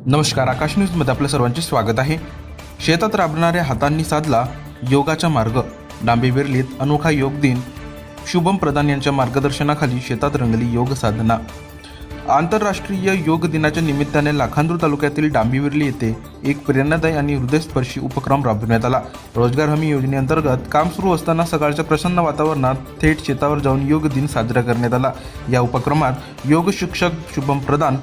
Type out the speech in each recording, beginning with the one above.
नमस्कार, आकाश न्यूजमध्ये आपल्या सर्वांचे स्वागत आहे. शेतात राबणाऱ्या हातांनी साधला योगाचा मार्ग. डांबे विरलीत अनोखा योग दिन. शुभम प्रधान यांच्या मार्गदर्शनाखाली शेतात रंगली योग साधना. आंतरराष्ट्रीय योग दिनाच्या निमित्ताने लाखांदूर तालुक्यातील डांबिविर्ली येथे एक प्रेरणादायी आणि हृदयस्पर्शी उपक्रम राबविण्यात आला. रोजगार हमी योजनेअंतर्गत काम सुरू असताना सकाळच्या प्रसन्न वातावरणात थेट शेतावर जाऊन योग दिन साजरा करण्यात आला. या उपक्रमात योग शिक्षक शुभम प्रधान,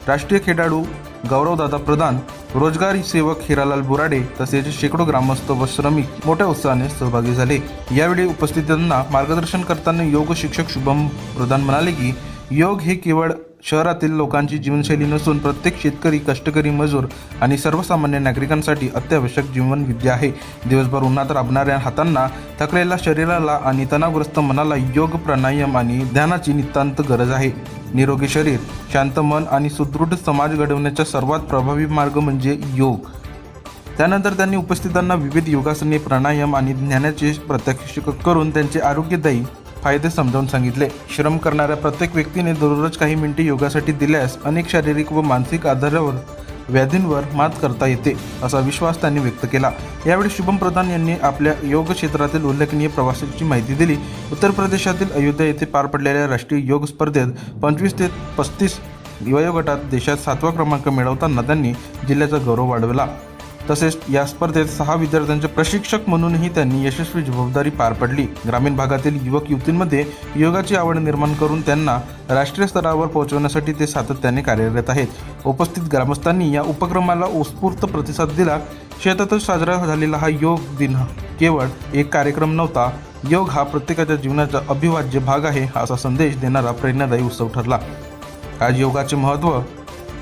राष्ट्रीय खेळाडू गौरवदादा प्रधान, रोजगार सेवक हिरालाल बुराडे तसेच शेकडो ग्रामस्थ व श्रमिक मोठ्या उत्साहाने सहभागी झाले. यावेळी उपस्थितांना मार्गदर्शन करताना योग शिक्षक शुभम प्रधान म्हणाले की योग हे केवळ शहरातील लोकांची जीवनशैली नसून प्रत्येक शेतकरी, कष्टकरी, मजूर आणि सर्वसामान्य नागरिकांसाठी अत्यावश्यक जीवनविद्या आहे. दिवसभर उन्हात राबणाऱ्या हातांना, थकलेल्या शरीराला आणि तणावग्रस्त मनाला योग, प्राणायाम आणि ध्यानाची नितांत गरज आहे. निरोगी शरीर, शांत मन आणि सुदृढ समाज घडवण्याचा सर्वात प्रभावी मार्ग म्हणजे योग. त्यानंतर त्यांनी उपस्थितांना विविध योगासने, प्राणायाम आणि ध्यानाचे प्रत्यक्ष करून त्यांचे आरोग्यदायी फायदे समजावून सांगितले. श्रम करणाऱ्या प्रत्येक व्यक्तीने दररोज काही मिनिटे योगासाठी दिल्यास अनेक शारीरिक व मानसिक आजारावर, व्याधींवर मात करता येते, असा विश्वास त्यांनी व्यक्त केला. यावेळी शुभम प्रधान यांनी आपल्या योग क्षेत्रातील उल्लेखनीय प्रवासाची माहिती दिली. उत्तर प्रदेशातील अयोध्या येथे पार पडलेल्या राष्ट्रीय योग स्पर्धेत 25 ते 35 वयोगटात देशात 7वा क्रमांक मिळवताना त्यांनी जिल्ह्याचा गौरव वाढवला. तसेच या स्पर्धेत 6 विद्यार्थ्यांचे प्रशिक्षक म्हणूनही त्यांनी यशस्वी जबाबदारी पार पडली. ग्रामीण भागातील युवक युवतींमध्ये योगाची आवड निर्माण करून त्यांना राष्ट्रीय स्तरावर पोहोचवण्यासाठी ते सातत्याने कार्यरत आहेत. उपस्थित ग्रामस्थांनी या उपक्रमाला उत्स्फूर्त प्रतिसाद दिला. शेतातच साजरा झालेला हा योग दिन केवळ एक कार्यक्रम नव्हता. योग हा प्रत्येकाच्या जीवनाचा अविभाज्य भाग आहे, असा संदेश देणारा प्रेरणादायी उत्सव ठरला. आज योगाचे महत्त्व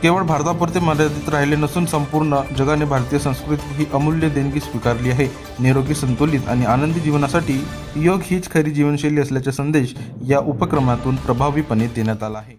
केवळ भारतापुरते मर्यादित राहिले नसून संपूर्ण जगाने भारतीय संस्कृती ही अमूल्य देणगी स्वीकारली आहे. निरोगी, संतुलित आणि आनंदी जीवनासाठी योग हीच खरी जीवनशैली असल्याचा संदेश या उपक्रमातून प्रभावीपणे देण्यात आला आहे.